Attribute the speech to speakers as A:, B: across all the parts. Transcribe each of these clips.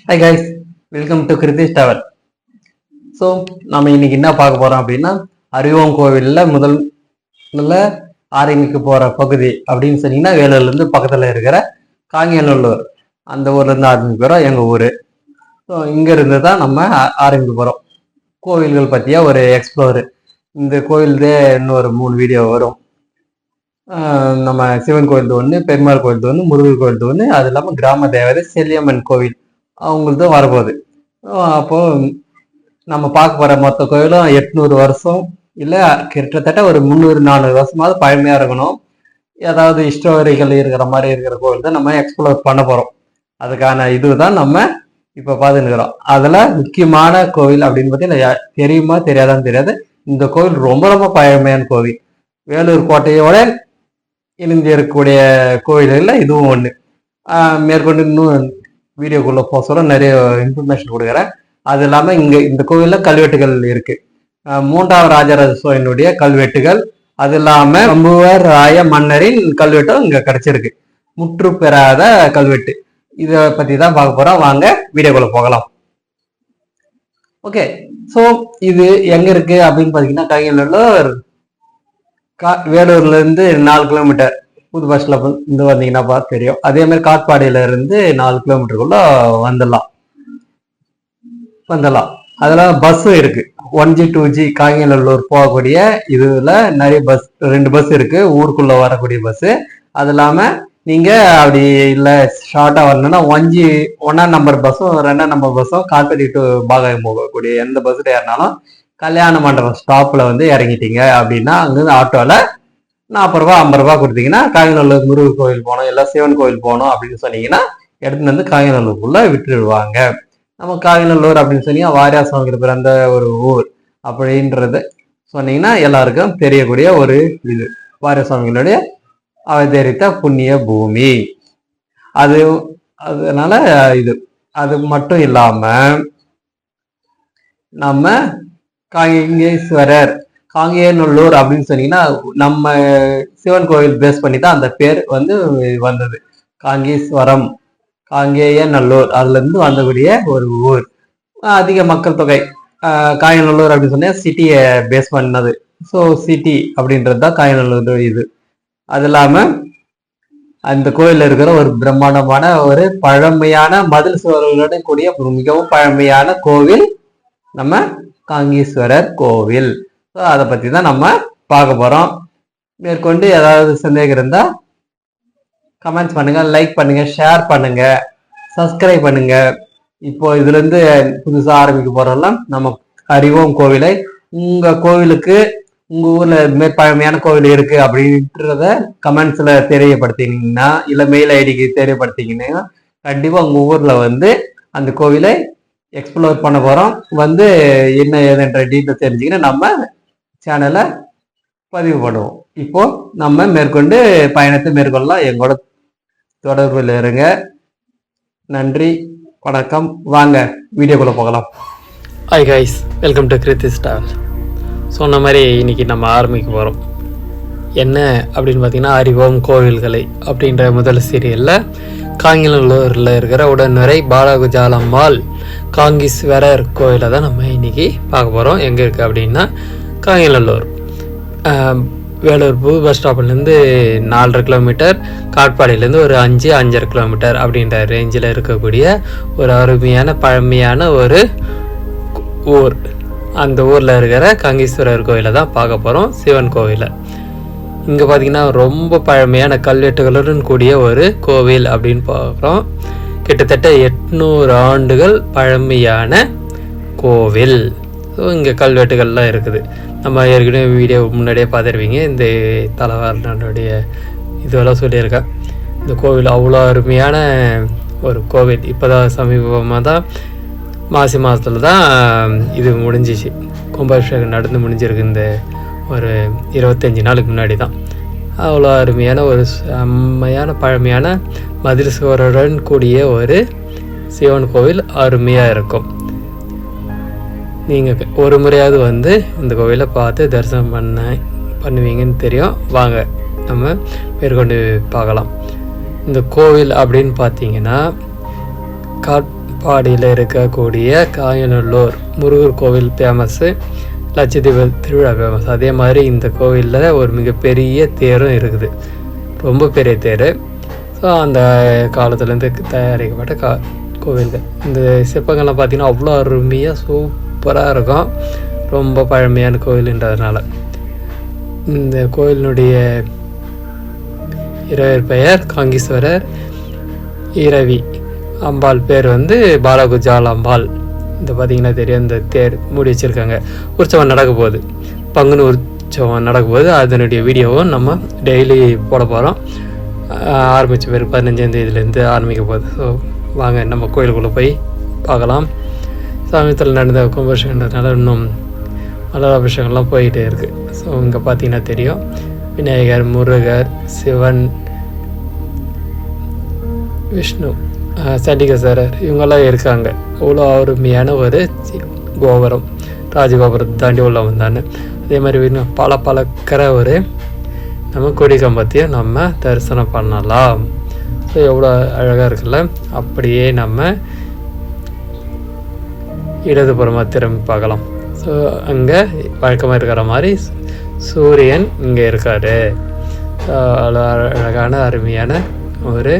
A: Hi guys, welcome to Kiruthish travel. So நம்ம இன்னைக்கு என்ன பார்க்க போறோம் அப்படின்னா, அறிவோம் கோவிலில் முதல்ல ஆரம்பிக்க போற பகுதி அப்படின்னு சொன்னீங்கன்னா, வேலூர்லேருந்து பக்கத்தில் இருக்கிற காங்கேயநல்லூர் அந்த ஊர்லேருந்து ஆரம்பிக்க போகிறோம், எங்கள் ஊர். ஸோ இங்கேருந்து தான் நம்ம ஆரம்பிக்க போகிறோம். கோவில்கள் பற்றியா ஒரு எக்ஸ்ப்ளோரு. இந்த கோவில்தே இன்னொரு 3 வீடியோ வரும். நம்ம சிவன் கோயில் ஒன்று, பெருமாள் கோயில் ஒன்று, முருகர் கோயில் ஒன்று, அது இல்லாமல் கிராம தேவதை செல்லியம்மன் கோவில் அவங்களுக்கு வரப்போகுது. அப்போ நம்ம பார்க்க போற மொத்த கோயிலும் 800 வருஷம் இல்லை கிட்டத்தட்ட ஒரு 300-400 வருஷமாவது பழமையா இருக்கணும். ஏதாவது ஹிஸ்டோரிக்கல் இருக்கிற மாதிரி இருக்கிற கோவில் தான் நம்ம எக்ஸ்ப்ளோர் பண்ண போறோம். அதுக்கான இதுதான் நம்ம இப்ப பார்த்துருக்கிறோம். அதுல முக்கியமான கோவில் அப்படின்னு பார்த்தீங்கன்னா, தெரியுமா தெரியாதான்னு தெரியாது, இந்த கோவில் ரொம்ப ரொம்ப பழமையான கோவில். வேலூர் கோட்டையோட இணைந்து இருக்கக்கூடிய கோவில்களில் இதுவும் ஒன்று. மேற்கொண்டு இன்னும் வீடியோக்குள்ள போக சொல்ல நிறைய இன்ஃபர்மேஷன் கொடுக்குறேன். அது இல்லாமல் இந்த கோவிலில் கல்வெட்டுகள் இருக்கு. 3ஆம் ராஜராஜ சோழனுடைய கல்வெட்டுகள், அது இல்லாமல் சம்புவர் ராய மன்னரின் கல்வெட்டும் இங்க கிடைச்சிருக்கு. முற்று பெறாத கல்வெட்டு. இதை பத்தி தான் பார்க்க போறோம். வாங்க வீடியோக்குள்ள போகலாம். ஓகே, ஸோ இது எங்க இருக்கு அப்படின்னு பார்த்தீங்கன்னா, காங்கேயநல்லூர் வேலூர்ல இருந்து 4 கிலோமீட்டர். புது பஸ் ஸ்டாப் இருந்து வந்தீங்கன்னா தெரியும். அதே மாதிரி காட்பாடியில இருந்து 4 கிலோமீட்டருக்குள்ள வந்துடலாம். அதெல்லாம் பஸ்ஸும் இருக்கு. 1G 2G காங்கேயநல்லூர் போகக்கூடிய இதுல நிறைய பஸ், 2 பஸ் இருக்கு ஊருக்குள்ள வரக்கூடிய பஸ். அது இல்லாம நீங்க அப்படி இல்லை ஷார்ட்டா வரணும்னா 1G 1ஆம் நம்பர் பஸ்ஸும் 2ஆம் நம்பர் பஸ்ஸும் காட்பாடி டு பாகாயம் போகக்கூடிய எந்த பஸ்ல ஏறினாலும் கல்யாண மண்டபம் ஸ்டாப்ல இறங்கிட்டீங்க அப்படின்னா அங்கிருந்து ஆட்டோல 40 ரூபா 50 ரூபா கொடுத்தீங்கன்னா காங்கேயநல்லூர் முருகர் கோவில் போகணும், இல்லை சிவன் கோவில் போகணும் அப்படின்னு சொன்னீங்கன்னா எடுத்துட்டு காங்கேயநல்லூருக்குள்ள விட்டுடுவாங்க. நம்ம காங்கேயநல்லூர் அப்படின்னு சொன்னீங்கன்னா வாரியாசங்கிற பிறந்த ஒரு ஊர் அப்படின்றது சொன்னீங்கன்னா எல்லாருக்கும் தெரியக்கூடிய ஒரு இது. வாரியாசுவாமிகளுடைய அவதரித்த புண்ணிய பூமி அது. அதனால இது அது மட்டும் இல்லாம நம்ம காங்கேயேஸ்வரர் காங்கேயநல்லூர் அப்படின்னு சொன்னீங்கன்னா நம்ம சிவன் கோவில் பேஸ் பண்ணி தான் அந்த பேர் வந்தது. காங்கேஸ்வரம், காங்கேயநல்லூர், அதுல இருந்து வந்தக்கூடிய ஒரு ஊர். அதிக மக்கள் தொகை காங்கேயநல்லூர் அப்படின்னு சொன்னா சிட்டியை பேஸ் பண்ணது. ஸோ சிட்டி அப்படின்றது தான் காங்கேயநல்லூர் இது. அது இல்லாம அந்த கோயில்ல இருக்கிற ஒரு பிரம்மாண்டமான ஒரு பழமையான மதில் சுவர்களுடன் கூடிய ஒரு மிகவும் பழமையான கோவில் நம்ம காங்கேஸ்வரர் கோவில். ஸோ அதை பத்தி தான் நம்ம பார்க்க போறோம். மேற்கொண்டு ஏதாவது சந்தேகம் இருந்தா கமெண்ட்ஸ் பண்ணுங்க, லைக் பண்ணுங்க, ஷேர் பண்ணுங்க, சப்ஸ்கிரைப் பண்ணுங்க. இப்போ இதுல இருந்து புதுசா ஆரம்பிக்க போறோம்லாம் நம்ம அறிவோம் கோவிலை. உங்க கோவிலுக்கு உங்க ஊர்ல இதுமாதிரி பழமையான கோவில் இருக்கு அப்படின்றத கமெண்ட்ஸ்ல தெரியப்படுத்தினீங்கன்னா, இல்ல மெயில் ஐடிக்கு தெரியப்படுத்திங்கன்னா கண்டிப்பா உங்க ஊர்ல அந்த கோவிலை எக்ஸ்ப்ளோர் பண்ண போறோம். என்ன ஏதுன்ற டீட்டெயில் தெரிஞ்சுக்கின்னு நம்ம சேனலை பதிவு பண்ணுவோம். இப்போ நம்ம மேற்கொண்டு பயணத்தை மேற்கொள்ளலாம். எங்களோட தொடர்பில் இருங்க. நன்றி, வணக்கம். வாங்க வீடியோக்குள்ள போகலாம்.
B: Hi guys, welcome to Kiruthish travel. சொன்ன மாதிரி இன்னைக்கு நம்ம ஆரம்பிக்க போகிறோம். என்ன அப்படின்னு பார்த்தீங்கன்னா, அறிவோம் கோவில்களை அப்படின்ற முதல் சீரியலில் காங்கேயநல்லூரில் இருக்கிற உடனுரை பாலகுஜாலம்மாள் காங்கேஸ்வரர் கோவிலை தான் நம்ம இன்னைக்கு பார்க்க போகிறோம். எங்கே இருக்குது அப்படின்னா காங்கேயநல்லூர் வேலூர் புது பஸ் ஸ்டாப்லேருந்து 4.5 கிலோமீட்டர், காட்பாடியிலேருந்து ஒரு 5-5.5 கிலோமீட்டர் அப்படின்ற ரேஞ்சில் இருக்கக்கூடிய ஒரு அருமையான பழமையான ஒரு ஊர். அந்த ஊரில் இருக்கிற காங்கேஸ்வரர் கோயிலை தான் பார்க்க போகிறோம், சிவன் கோவிலை. இங்கே பார்த்திங்கன்னா ரொம்ப பழமையான கல்வெட்டுகளுடன் கூடிய ஒரு கோவில் அப்படின்னு பார்க்குறோம். கிட்டத்தட்ட 800 ஆண்டுகள் பழமையான கோவில். ஸோ இங்கே கல்வெட்டுகள்லாம் இருக்குது. நம்ம ஏற்கனவே வீடியோ முன்னாடியே பார்த்துருவீங்க. இந்த தலைவரனுடைய இதெல்லாம் சொல்லியிருக்கேன். இந்த கோவில் அவ்வளோ அருமையான ஒரு கோவில். இப்போ தான் சமீபமாக தான் மாசி மாதத்தில் தான் இது முடிஞ்சிச்சு. கும்பாபிஷேகம் நடந்து முடிஞ்சிருக்கு. இந்த ஒரு 25 நாளுக்கு முன்னாடி தான். அவ்வளோ அருமையான ஒரு செம்மையான பழமையான மதில் சுவருடன் கூடிய ஒரு சிவன் கோவில் அருமையாக இருக்கும். நீங்கள் ஒரு முறையாவது இந்த கோவிலை பார்த்து தரிசனம் பண்ணுவீங்கன்னு தெரியும். வாங்க நம்ம மேற்கொண்டு பார்க்கலாம். இந்த கோவில் அப்படின்னு பார்த்தீங்கன்னா பாடியில் இருக்கக்கூடிய காயநல்லூர் முருகர் கோவில் ஃபேமஸ்ஸு, லட்சத்தீவு திருவிழா ஃபேமஸ். அதே மாதிரி இந்த கோவிலில் ஒரு மிகப்பெரிய தேரும் இருக்குது, ரொம்ப பெரிய தேர். ஸோ அந்த காலத்துலேருந்து தயாரிக்கப்பட்ட கோவில்கள். இந்த சிற்பங்கள்லாம் பார்த்திங்கன்னா அவ்வளோ அருமையாக சூப்பராக இருக்கும், ரொம்ப பழமையான கோவில்ன்றதுனால. இந்த கோவிலினுடைய இறைவர் பெயர் காங்கீஸ்வரர், இறைவி அம்பாள் பேர் வந்து பாலகுஜால் அம்பாள். இந்த பார்த்திங்கன்னா தெரியும், இந்த தேர் மூடி வச்சுருக்காங்க. உற்சவம் நடக்க போகுது, பங்குனி உற்சவம் நடக்க போகுது. அதனுடைய வீடியோவும் நம்ம டெய்லி போட போகிறோம். ஆரம்பித்த பேர் 15ஆம் தேதியிலேருந்து ஆரம்பிக்க போகுது. ஸோ வாங்க நம்ம கோயிலுக்குள்ளே போய் பார்க்கலாம். சமயத்தில் நடந்த கும்பாபிஷேகன்றதுனால இன்னும் மலராபிஷேகம்லாம் போயிட்டே இருக்குது. ஸோ இங்கே பார்த்தீங்கன்னா தெரியும், விநாயகர், முருகர், சிவன், விஷ்ணு, சண்டிகேஸ்வரர் இவங்கெல்லாம் இருக்காங்க. அவ்வளோ அருமையான ஒரு கோபுரம், ராஜகோபுரத்தை தாண்டி உள்ள வந்தான்னு. அதே மாதிரி பழக்கிற ஒரு நம்ம கொடி கம்பத்தையும் நம்ம தரிசனம் பண்ணலாம். ஸோ எவ்வளோ அழகாக இருக்குல்ல. அப்படியே நம்ம இடதுபுறமாக திரும்பி பார்க்கலாம். ஸோ அங்கே வழக்கமாக இருக்கிற மாதிரி சூரியன் இங்கே இருக்கார். அழகான அருமையான ஒரு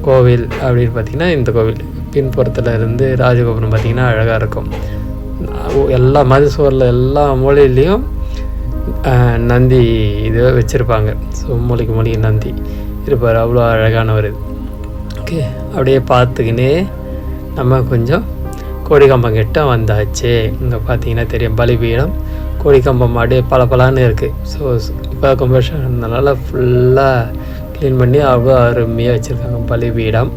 B: கோவில் அப்படின்னு பார்த்திங்கன்னா இந்த கோவில் பின்புறத்தில் இருந்து ராஜகோபுரம் பார்த்திங்கன்னா அழகாக இருக்கும். எல்லா மதுசூரில் எல்லா மூலையிலையும் நந்தி இது வச்சுருப்பாங்க. ஸோ மூலிகை நந்தி இருப்பார், அவ்வளோ அழகானவர். ஓகே, அப்படியே பார்த்துக்கினே நம்ம கொஞ்சம் கோடிக்கம்பம் கிட்ட வந்தாச்சு. இங்கே பார்த்தீங்கன்னா தெரியும் பலிபீடம், கோடிக்கம்பம் அப்படியே பளபளன்னு இருக்குது. ஸோ இப்போ கும்பாபிஷேகம்னால ஃபுல்லாக க்ளீன் பண்ணி அவ்வளோ அருமையாக வச்சுருக்காங்க பலிபீடம்.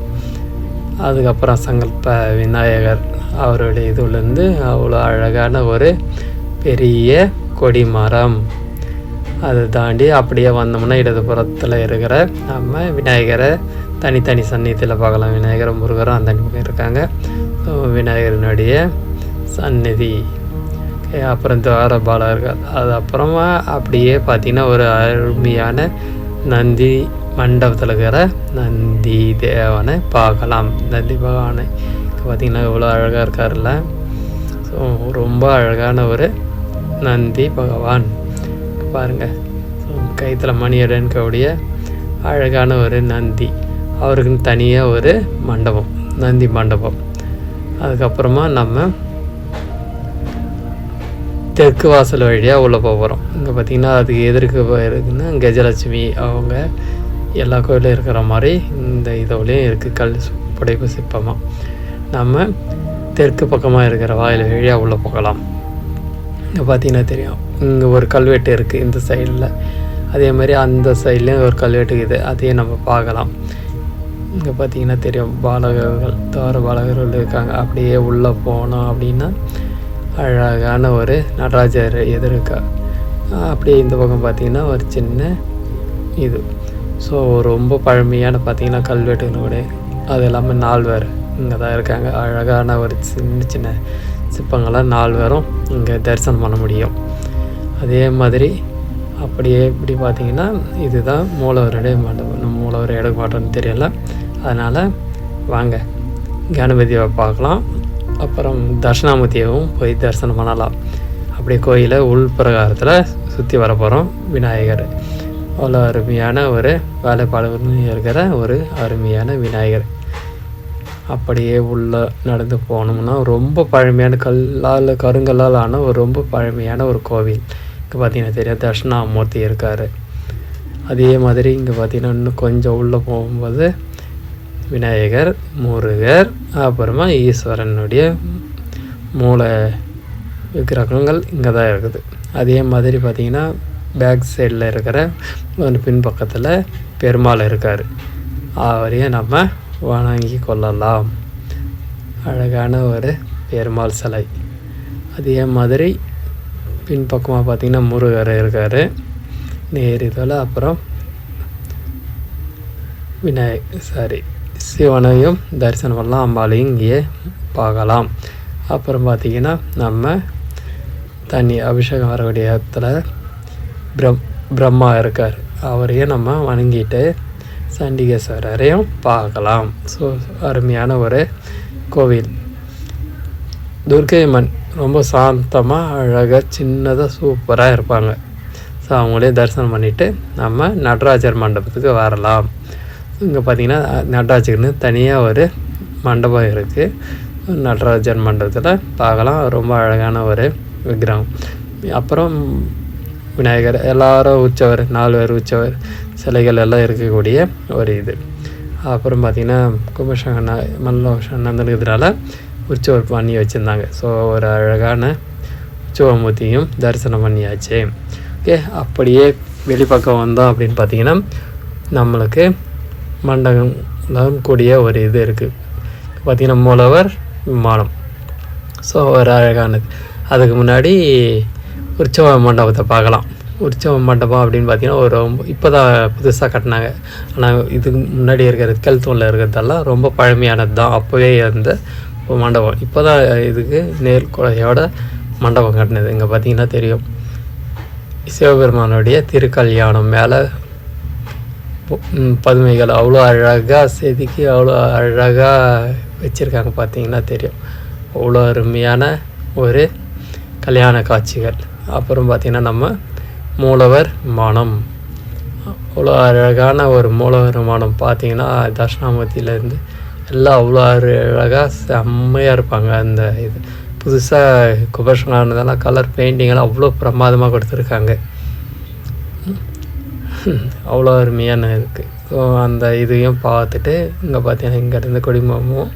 B: அதுக்கப்புறம் சங்கல்ப விநாயகர் அவருடைய இதுலேருந்து அவ்வளோ அழகான ஒரு பெரிய கொடி மரம். அதை தாண்டி அப்படியே வந்தோம்னா இடதுபுறத்தில் இருக்கிற நம்ம விநாயகரை தனித்தனி சந்நிதியில் பார்க்கலாம். விநாயகர், முருகரும் அந்த பக்கம் இருக்காங்க. ஸோ விநாயகரினுடைய சந்நிதி, அப்புறம் துவாரபாலகர்கள். அது அப்புறமா அப்படியே பார்த்திங்கன்னா ஒரு அருமையான நந்தி மண்டபத்தில் இருக்கிற நந்தி தேவனை பார்க்கலாம். நந்தி பகவானை பார்த்திங்கன்னா இவ்வளோ அழகாக இருக்கார்ல. ஸோ ரொம்ப அழகான ஒரு நந்தி பகவான் பாருங்கள். ஸோ கைத்தில் மணியடன்கூடிய அழகான ஒரு நந்தி, அவருக்குன்னு தனியாக ஒரு மண்டபம், நந்தி மண்டபம். அதுக்கப்புறமா நம்ம தெற்கு வாசல் வழியாக உள்ளே போகிறோம். இங்கே பார்த்திங்கன்னா அதுக்கு எதிர்க்கு இருக்குன்னா கஜலட்சுமி அவங்க எல்லா கோயிலும் இருக்கிற மாதிரி இந்த இதோலையும் இருக்குது, கல் புடைப்பு சிற்பமாக. நம்ம தெற்கு பக்கமாக இருக்கிற வாயில் வழியாக உள்ளே போகலாம். இங்கே பார்த்திங்கன்னா தெரியும், இங்கே ஒரு கல்வெட்டு இருக்குது இந்த சைடில், அதே மாதிரி அந்த சைட்லேயும் ஒரு கல்வெட்டு இருக்குது, அதையும் நம்ம பார்க்கலாம். இங்கே பார்த்திங்கன்னா தெரியும் பாலகர்கள், துவார பாலகர்கள் இருக்காங்க. அப்படியே உள்ளே போனோம் அப்படின்னா அழகான ஒரு நடராஜர் எதிர்க்கா. அப்படியே இந்த பக்கம் பார்த்திங்கன்னா ஒரு சின்ன இது. ஸோ ரொம்ப பழமையான பார்த்திங்கன்னா கல்வெட்டுகளோட அது எல்லாமே 4 பேர் இங்கே தான் இருக்காங்க. அழகான ஒரு சின்ன சின்ன சிற்பங்களாம் 4 பேரும் இங்கே தரிசனம் பண்ண முடியும். அதே மாதிரி அப்படியே இப்படி பார்த்திங்கன்னா இதுதான் மூலவருடைய மண்டபம். மூலவர் எடுக்க மாட்டோன்னு தெரியல, அதனால் வாங்க கணபதியை பார்க்கலாம். அப்புறம் தட்சிணாமூர்த்தியவும் போய் தரிசனம் பண்ணலாம். அப்படியே கோயிலை உள்பிரகாரத்தில் சுற்றி வர போகிறோம். விநாயகர் அவ்வளோ அருமையான ஒரு வேலைப்பாடுகள் இருக்கிற ஒரு அருமையான விநாயகர். அப்படியே உள்ளே நடந்து போனோம்னா ரொம்ப பழமையான கருங்கல்லால் ஆன ஒரு ரொம்ப பழமையான ஒரு கோவில். இங்கே பார்த்திங்கன்னா தெரியும் தட்சிணாமூர்த்தி இருக்கார். அதே மாதிரி இங்கே பார்த்திங்கன்னா இன்னும் கொஞ்சம் உள்ளே போகும்போது விநாயகர், முருகர், அப்புறமா ஈஸ்வரனுடைய மூல விக்கிரகங்கள் இங்கே தான் இருக்குது. அதே மாதிரி பார்த்திங்கன்னா பேக் சைடில் இருக்கிற ஒரு பின்பக்கத்தில் பெருமாள் இருக்கார், அவரையும் நம்ம வணங்கி கொள்ளலாம். அழகான ஒரு பெருமாள் சிலை. அதே மாதிரி பின்பக்கமாக பார்த்திங்கன்னா முருகர் இருக்கார் நேரிதல். அப்புறம் சிவனையும் தரிசனம் பண்ணலாம், அம்பாளையும் இங்கேயே பார்க்கலாம். அப்புறம் பார்த்திங்கன்னா நம்ம தண்ணி அபிஷேகம் வரக்கூடிய இடத்துல பிரம்மா இருக்கார், அவரையும் நம்ம வணங்கிட்டு சண்டிகேஸ்வரரையும் பார்க்கலாம். ஸோ அருமையான ஒரு கோவில். துர்க்கை அம்மன் ரொம்ப சாந்தமாக அழகாக சின்னதாக சூப்பராக இருப்பாங்க. ஸோ அவங்களே தரிசனம் பண்ணிவிட்டு நம்ம நடராஜர் மண்டபத்துக்கு வரலாம். இங்கே பார்த்திங்கன்னா நடராஜர்னு தனியாக ஒரு மண்டபம் இருக்குது. நடராஜர் மண்டபத்தில் பார்க்கலாம். ரொம்ப அழகான ஒரு விக்கிரகம். அப்புறம் விநாயகர், எல்லாரும் உற்சவர், 4 பேர் உற்சவர் சிலைகள் எல்லாம் இருக்கக்கூடிய ஒரு இது. அப்புறம் பார்த்திங்கன்னா கும்பசங்கர் மல்லோஷம் நடந்துக்கிறதுனால உற்சவர் பண்ணி வச்சுருந்தாங்க. ஸோ ஒரு அழகான உற்சவமூர்த்தியும் தரிசனம் பண்ணியாச்சு. ஓகே, அப்படியே வெளிப்பக்கம் வந்தோம் அப்படின்னு பார்த்திங்கன்னா நம்மளுக்கு மண்டபம் கூடிய ஒரு இது இருக்குது. பார்த்திங்கன்னா மூலவர் விமானம். ஸோ ஒரு அழகானது. அதுக்கு முன்னாடி உற்சவ மண்டபத்தை பார்க்கலாம். உற்சவ மண்டபம் அப்படின்னு பார்த்திங்கன்னா ஒரு இப்போ தான் புதுசாக கட்டினாங்க. ஆனால் இதுக்கு முன்னாடி இருக்கிற கல்தூணில் இருக்கிறதெல்லாம் ரொம்ப பழமையானது தான். அப்போவே இருந்த மண்டபம். இப்போ தான் இதுக்கு நேர்கொடையோட மண்டபம் கட்டினது. இங்கே பார்த்திங்கன்னா தெரியும், சிவபெருமானுடைய திருக்கல்யாணம் மேலே பதுமைகள் அவ்வளோ அழகாக செதுக்கி அவ்வளோ அழகாக வச்சுருக்காங்க. பார்த்திங்கன்னா தெரியும், அவ்வளோ அருமையான ஒரு கல்யாண காட்சிகள். அப்புறம் பார்த்திங்கன்னா நம்ம மூலவர் விமானம், அவ்வளோ அழகான ஒரு மூலவர் விமானம். பார்த்திங்கன்னா தட்சிணாமூர்த்தியிலேருந்து எல்லாம் அவ்வளோ அழகாக செம்மையாக இருப்பாங்க. அந்த இது புதுசாக குபேஷனானதெல்லாம் கலர் பெயிண்டிங்கெல்லாம் அவ்வளோ பிரமாதமாக கொடுத்துருக்காங்க. அவ்வளோ அருமையான இருக்குது. ஸோ அந்த இதையும் பார்த்துட்டு இங்கே பார்த்தீங்கன்னா இங்கேருந்து கொடிமரமும்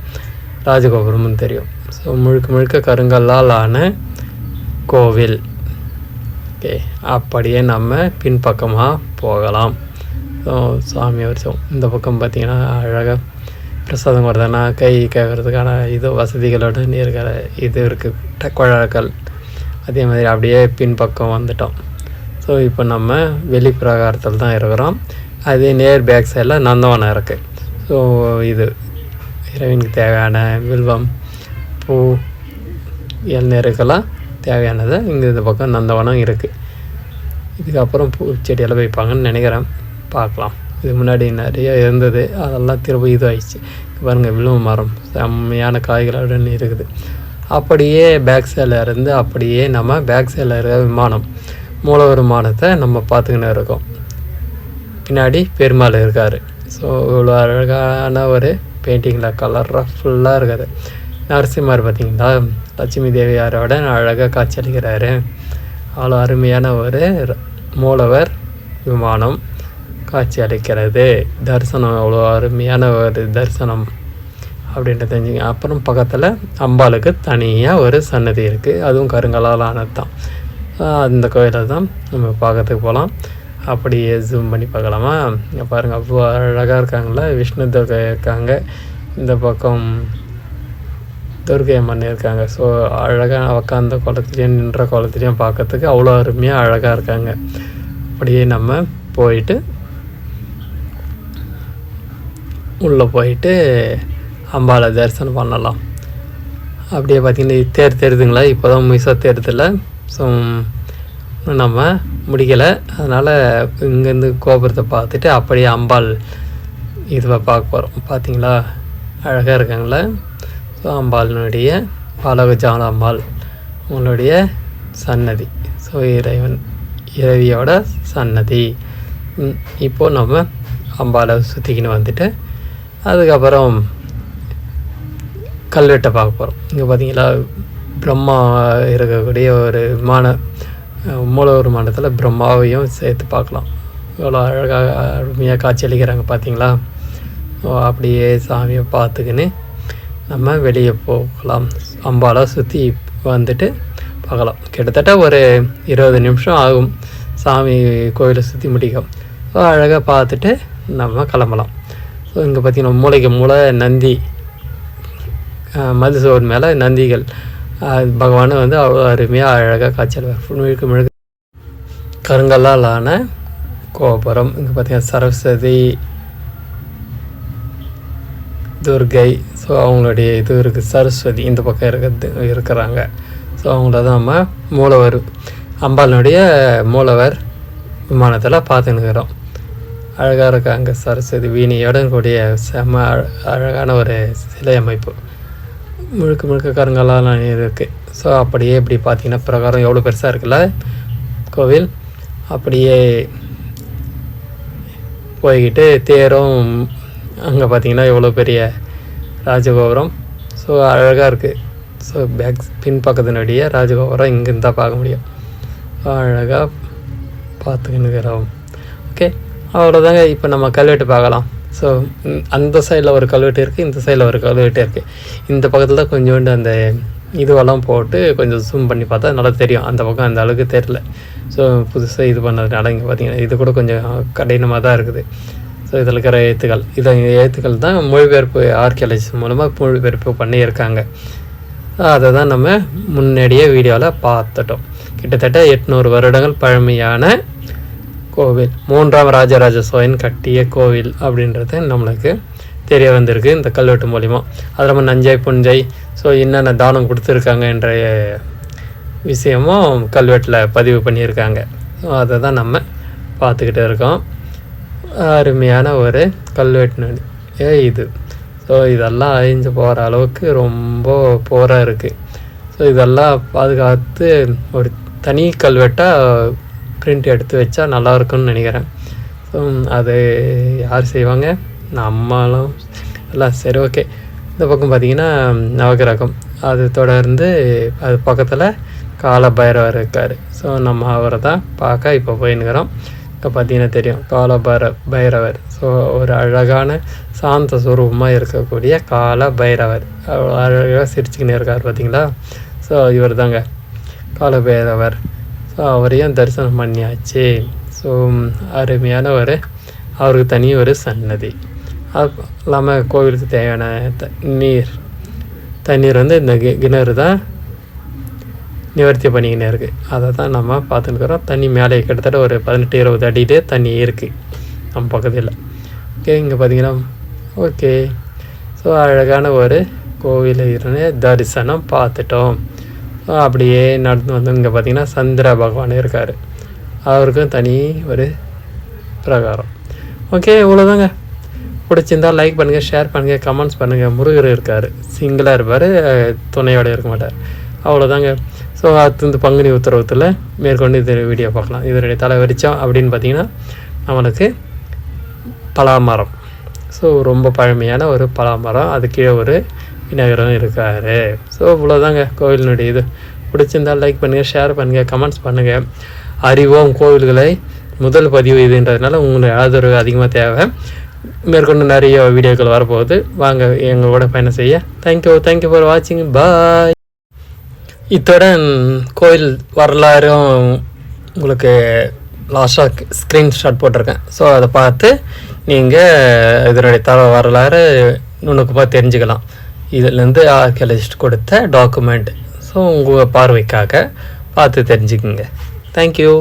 B: ராஜகோபுரமும் தெரியும். ஸோ முழுக்க முழுக்க கருங்கல்லால் ஆன கோவில். ஓகே, அப்படியே நம்ம பின்பக்கமாக போகலாம். ஸோ சாமி வருஷம் இந்த பக்கம் பார்த்திங்கன்னா அழகாக பிரசாதம் வருதுன்னா கை கேட்கறதுக்கான இது வசதிகளோடு இருக்கிற இது இருக்குது, குழாக்கள். அதே மாதிரி அப்படியே பின்பக்கம் வந்துட்டோம். ஸோ இப்போ நம்ம வெளி பிரகாரத்தில் தான் இருக்கிறோம். அதே நேர் பேக் சைடில் நந்தவனம் இருக்குது. ஸோ இது இறைவனுக்கு தேவையான வில்வம், பூ, இளநீருக்கெல்லாம் தேவையானதை இங்கே இந்த பக்கம் நந்தவனம் இருக்குது. இதுக்கப்புறம் பூச்செடியெல்லாம் வைப்பாங்கன்னு நினைக்கிறேன், பார்க்கலாம். இது முன்னாடி நிறைய இருந்தது, அதெல்லாம் திரும்ப இது ஆயிடுச்சு. பாருங்கள், விழுவ மரம் செம்மையான காய்களுடன் இருக்குது. அப்படியே பேக் சைடில் இருந்து அப்படியே நம்ம பேக் சைடில் இருக்கிற விமானம், மூலவர் விமானத்தை நம்ம பார்த்துக்கின்னு இருக்கோம். பின்னாடி பெருமாள் இருக்கார். ஸோ இவ்வளோ அழகான ஒரு பெயிண்டிங்கில் கலராக ஃபுல்லாக இருக்குது. நரசிம்மர் பார்த்திங்களா, லட்சுமி தேவியாரோட அழகாக காட்சியளிக்கிறாரு. அவ்வளோ அருமையான ஒரு மூலவர் விமானம் காட்சி அளிக்கிறது. தரிசனம் அவ்வளோ அருமையான ஒரு தரிசனம் அப்படின்ட்டு தெரிஞ்சுங்க. அப்புறம் பக்கத்தில் அம்பாளுக்கு தனியாக ஒரு சன்னதி இருக்குது, அதுவும் கருங்கலால் ஆனது தான். அந்த கோயிலை தான் நம்ம பார்க்கறதுக்கு போகலாம். அப்படியே ஜூம் பண்ணி பார்க்கலாமா? இங்கே பாருங்கள், அவ்வளோ அழகாக இருக்காங்களா. விஷ்ணு துர்கை இருக்காங்க, இந்த பக்கம் துர்கை அம்மன் இருக்காங்க. ஸோ அழகாக உக்காந்த குளத்துலேயும் நின்ற குளத்துலேயும் பார்க்கறதுக்கு அவ்வளோ அருமையாக அழகாக இருக்காங்க. அப்படியே நம்ம போயிட்டு உள்ளே போயிட்டு அம்பாவை தரிசனம் பண்ணலாம். அப்படியே பார்த்திங்கன்னா தேர் தெரியுதுங்களா, இப்போ தான் முயசாக தேர்தில்ல. ஸோ நம்ம முடிக்கலை, அதனால் இங்கேருந்து கோபுரத்தை பார்த்துட்டு அப்படியே அம்பாள் இதுவை பார்க்க போகிறோம். பார்த்திங்களா, அழகாக இருக்காங்களே. ஸோ அம்பாளினுடைய பாலகஜான அம்பாள் உங்களுடைய சன்னதி. ஸோ இறைவியோட சன்னதி. இப்போது நம்ம அம்பாளை சுற்றிக்கின்னு வந்துட்டு அதுக்கப்புறம் கல்வெட்டை பார்க்க போகிறோம். இங்கே பார்த்தீங்களா, பிரம்மா இருக்கக்கூடிய ஒரு மூலவர் விமானத்தில் பிரம்மாவையும் சேர்த்து பார்க்கலாம். இவ்வளோ அழகாக அருமையாக காட்சியளிக்கிறாங்க பார்த்தீங்களா. அப்படியே சாமியை பார்த்துக்கின்னு நம்ம வெளியே போகலாம். அம்பாலை சுற்றி வந்துட்டு பார்க்கலாம். கிட்டத்தட்ட ஒரு 20 நிமிஷம் ஆகும் சாமி கோவிலை சுற்றி முடிக்கும். ஸோ அழகாக பார்த்துட்டு நம்ம கிளம்பலாம். ஸோ இங்கே பார்த்திங்கன்னா மூளைக்கு மூளை நந்தி, மதுசோர் மேலே நந்திகள், பகவானை வந்து அவ்வளோ அருமையாக அழகாக காய்ச்சல் முழுக்க முழுக்க கருங்கல்லால் ஆன கோபுரம். இங்கே பார்த்திங்கன்னா சரஸ்வதி, துர்கை, ஸோ அவங்களுடைய இது இருக்குது. சரஸ்வதி இந்த பக்கம் இருக்கிறாங்க. ஸோ அவங்கள தான் நம்ம மூலவர் அம்பாளுடைய மூலவர் விமானத்தில் பார்த்துன்னுக்கிறோம். அழகாக இருக்காங்க. சரஸ்வதி வீணையோட கூடிய செம்ம அழகான ஒரு சிலை அமைப்பு. முழுக்க முழுக்க கருங்கல்லாம் இருக்குது. ஸோ அப்படியே இப்படி பார்த்தீங்கன்னா பிரகாரம் எவ்வளோ பெருசாக இருக்குல்ல கோவில். அப்படியே போய்கிட்டு தேரும் அங்கே பார்த்தீங்கன்னா எவ்வளோ பெரிய ராஜகோபுரம். ஸோ அழகாக இருக்குது. ஸோ பின்பக்கத்தினுடைய ராஜகோபுரம் இங்கேருந்து தான் பார்க்க முடியும். அழகாக பார்த்துக்கின்னு. ஓகே, அவ்வளோதாங்க. இப்போ நம்ம கல்வெட்டு பார்க்கலாம். ஸோ அந்த சைடில் ஒரு கல்வெட்டு இருக்குது, இந்த சைடில் ஒரு கல்வெட்டு இருக்குது. இந்த பக்கத்தில் தான் கொஞ்சோண்டு அந்த இதுவெல்லாம் போட்டு கொஞ்சம் ஜூம் பண்ணி பார்த்தா நல்லா தெரியும். அந்த பக்கம் அந்த அளவுக்கு தெரியல. ஸோ புதுசாக இது பண்ணதுனால இங்கே பார்த்தீங்கன்னா இது கூட கொஞ்சம் கடினமாக தான் இருக்குது. ஸோ இதில் இருக்கிற எழுத்துக்கள் தான் மொழிபெயர்ப்பு ஆர்கியாலஜிஸ்ட் மூலமாக மொழிபெயர்ப்பு பண்ணியிருக்காங்க. அதை தான் நம்ம முன்னாடியே வீடியோவில் பார்த்துட்டோம். கிட்டத்தட்ட 800 வருடங்கள் பழமையான கோவில், 3ஆம் ராஜராஜ சோழன் கட்டிய கோவில் அப்படின்றது நம்மளுக்கு தெரிய வந்திருக்கு இந்த கல்வெட்டு மூலிமா. அது நம்ம நஞ்சை புஞ்சை ஸோ என்னென்ன தானம் கொடுத்துருக்காங்க என்ற விஷயமும் கல்வெட்டில் பதிவு பண்ணியிருக்காங்க. ஸோ அதை தான் நம்ம பார்த்துக்கிட்டு இருக்கோம். அருமையான ஒரு கல்வெட்டு இது. ஸோ இதெல்லாம் அழிஞ்சு போகிற அளவுக்கு ரொம்ப போராக இருக்குது. ஸோ இதெல்லாம் பாதுகாத்து ஒரு தனி கல்வெட்டாக பிரிண்ட் எடுத்து வச்சா நல்லாயிருக்குன்னு நினைக்கிறேன். ஸோ அது யார் செய்வாங்க? நம்மளும் எல்லாம். சரி, ஓகே. இந்த பக்கம் பார்த்திங்கன்னா நவகிரகம், அது தொடர்ந்து அது பக்கத்தில் கால பைரவர் இருக்கார். ஸோ நம்ம அவரை தான் பார்க்க இப்போ போயின்னுக்கிறோம். இப்போ பார்த்தீங்கன்னா தெரியும் கால பைரவர். ஸோ ஒரு அழகான சாந்த சுரூபமாக இருக்கக்கூடிய கால பைரவர் அழகாக சிரிச்சுக்கின்னு இருக்கார் பார்த்தீங்களா. ஸோ இவர் தாங்க கால பைரவர். ஸோ அவரையும் தரிசனம் பண்ணியாச்சு. ஸோ அருமையான அவருக்கு தனி ஒரு சன்னதி. அது இல்லாமல் கோவிலுக்கு தேவையான தண்ணீர் வந்து இந்த கிணறு தான் நிவர்த்தி பண்ணிக்கினே இருக்குது. அதை தான் நம்ம பார்த்துருக்குறோம். தண்ணி மேலே கிட்டத்தட்ட ஒரு 18-20 அடியிலே தண்ணி இருக்குது நம்ம பக்கத்தில். ஓகே, இங்கே பார்த்தீங்கன்னா ஓகே. ஸோ அழகான ஒரு கோவில் இருந்து தரிசனம் பார்த்துட்டோம். அப்படியே நடந்து வந்து இங்கே பார்த்தீங்கன்னா சந்திர பகவான் இருக்கார். அவருக்கும் தனி ஒரு பிரகாரம். ஓகே, இவ்வளோதாங்க. பிடிச்சிருந்தால் லைக் பண்ணுங்கள், ஷேர் பண்ணுங்கள், கமெண்ட்ஸ் பண்ணுங்கள். முருகர் இருக்கார், சிங்கிளாக இருப்பார், துணையோடு இருக்க மாட்டார். அவ்வளோதாங்க. ஸோ அது பங்குனி உத்தரவத்தில் மேற்கொண்டு இது வீடியோ பார்க்கலாம். இதனுடைய தலைவரிச்சம் அப்படின்னு பார்த்திங்கன்னா நம்மளுக்கு பலாமரம். ஸோ ரொம்ப பழமையான ஒரு பலாமரம், அது கீழே ஒரு விநாயகரும் இருக்கார். ஸோ இவ்வளோதாங்க கோவிலினுடைய இது. பிடிச்சிருந்தால் லைக் பண்ணுங்கள், ஷேர் பண்ணுங்கள், கமெண்ட்ஸ் பண்ணுங்கள். அறிவோம் கோவில்களை முதல் பதிவு இதுன்றதுனால உங்களுக்கு ஆதரவு அதிகமாக தேவை. மேற்கொண்டு நிறைய வீடியோக்கள் வரப்போகுது. வாங்க எங்களோட பயணம் செய்ய. தேங்க்யூ ஃபார் வாட்சிங். பாய். இத்துடன் கோயில் வரலாறும் உங்களுக்கு லாஸ்ட்டாக ஸ்க்ரீன்ஷாட் போட்டிருக்கேன். ஸோ அதை பார்த்து நீங்கள் இதனுடைய வரலாறு நுணுக்கமாக தெரிஞ்சுக்கலாம். இதிலேருந்து ஆர்கியாலஜிஸ்ட் கொடுத்த டாக்குமெண்ட். ஸோ உங்கள் பார்வைக்காக பார்த்து தெரிஞ்சுக்குங்க. தேங்க்யூ.